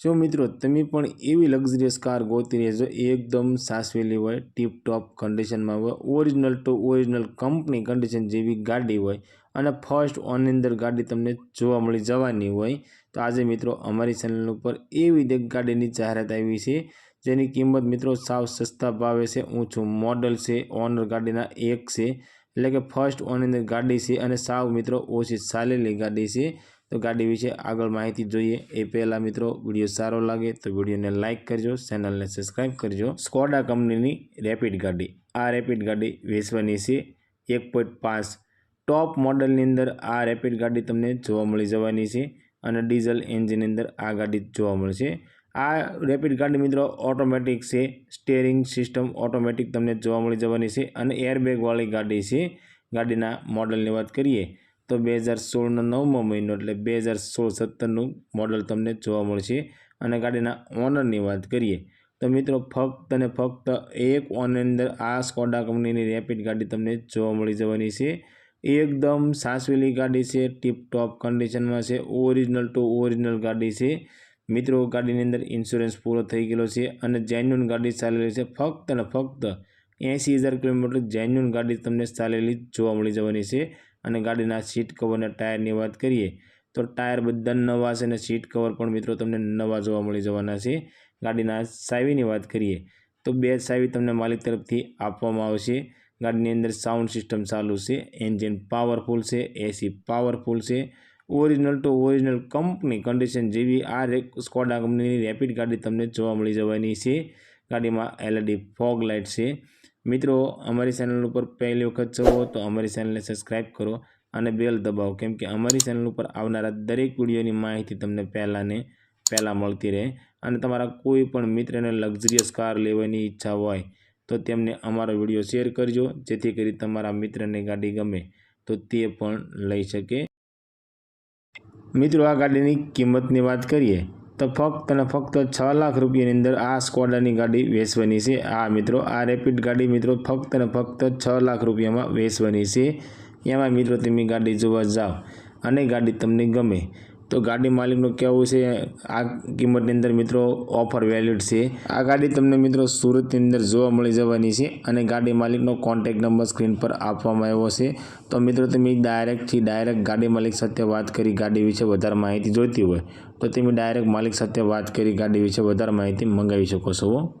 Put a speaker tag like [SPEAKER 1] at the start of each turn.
[SPEAKER 1] जो मित्रों तमे पण एवी लग्जरियस कार गोती रहेजो एकदम सासवेली होय टीप टॉप कंडीशन में होय original to original company condition जेवी गाड़ी होय अने फर्स्ट ओन अंदर गाड़ी तमने जोवा मळी जवानी होय। तो आज मित्रों अमरी चेनल पर एवी एक गाड़ीनी जाहेरात आवी छे जेनी किंमत मित्रों साव सस्ता भावे से ऊँचू मॉडल से ओनर गाड़ीना एक से एटले के फर्स्ट ओन अंदर गाड़ी से अने साव मित्रों ओછી चालेली गाड़ी से। तो गाड़ी विषे आगळ माहिती जोईए ए पहला मित्रों वीडियो सारो लागे तो वीडियो ने लाइक करजो, चेनल ने सब्सक्राइब करजो। स्कोडा कंपनी रेपिड गाड़ी आ रेपिड गाड़ी वेचवानी छे 1.5 टॉप मॉडल नी अंदर आ रेपिड गाड़ी तमने जोवा मळी जवानी छे अने डीजल एंजीन अंदर आ गाड़ी जोवा मळशे। आ रेपिड गाड़ी मित्रों ऑटोमेटिक से स्टीयरिंग सिस्टम ऑटोमेटिक तमने जोवा मळी जवानी छे अने एरबेग वाली गाड़ी छे। गाड़ीना मॉडल ની વાત કરીએ तो 2016 9मो महीनो एटले 2016-17 मॉडल तमने जोवा मळशे। अने गाड़ीना ओनरनी वात करीए तो मित्रों फक्त ने फक्त एक ओन अंदर आ स्कोडा कंपनी रेपिड गाड़ी तमने जोवा मळी जवानी छे। एकदम सासवेली गाड़ी छे, टीप टॉप कंडीशन में छे, ओरिजिनल टू ओरिजिनल गाड़ी छे। मित्रों गाड़ी नी अंदर इन्श्योरन्स पूरो थई गेलो छे अने जेन्युइन गाड़ी चालेली छे। फक्त ने फक्त 80,000 किलोमीटर जेन्युइन गाड़ी तमने चालेली जोवा मळी जवानी छे। अने गाड़ीना सीट कवर ने टायर की बात करिए तो टायर बधा नवा छे ने सीट कवर पण मित्रों तमने नवा जोवा मळी जवाना छे। गाड़ीना चावी बात करिए तो 2 चावी तमने मालिक तरफथी आपवामां आवशे। गाड़ीनी अंदर साउंड सिस्टम चालू छे, एंजीन पावरफुल छे, एसी पावरफुल छे, original to original company condition जेवी आ स्कोडा कंपनी रेपिड गाड़ी तमने जोवा मळी जवानी छे। गाड़ी में एलईडी फॉग लाइट छे। मित्रों अमरी चेनल पर पहली वखत जो तो अमरी चेनल ने सब्सक्राइब करो अने बेल दबाओ केम के अमरी चेनल पर आवनारा दरेक विडियोनी माहिती तमने पहला मळती रहे। अने तमारा कोई पण मित्रने लग्जरियस कार लेवानी इच्छा होय तो तेमने अमारो विडियो शेर करजो जेथी करी तमारा मित्रने गाड़ी गमे तो ते पण लई शके। मित्रों आ गाड़ीनी किंमतनी बात करिए तो फक्त ने फक्त 6 लाख रुपयानी अंदर आ स्कोडानी गाड़ी वेचवानी छे। आ मित्रों आ रेपिड गाड़ी मित्रों फक्त ने फक्त 6 लाख रुपया में वेचवानी छे। एमां मित्रों तमे गाड़ी जोवा जाओ अने गाड़ी तमने गमे तो गाड़ी मालिकनुं कहेवुं छे आ किंमतनी अंदर मित्रों ऑफर वेलिड छे। आ गाड़ी तमने मित्रों सूरतनी अंदर जोवा मळी जवानी छे अने गाड़ी मालिकनो कॉन्टेक्ट नंबर स्क्रीन पर आपवामां आव्यो छे। तो मित्रों तमे डायरेक्ट गाड़ी मालिक साथे बात करी गाड़ी विषे वधारे माहिती जोईती होय तो तमे डायरेक्ट मालिक साथे बात करी गाड़ी विषे वधारे माहिती मंगावी शको छो।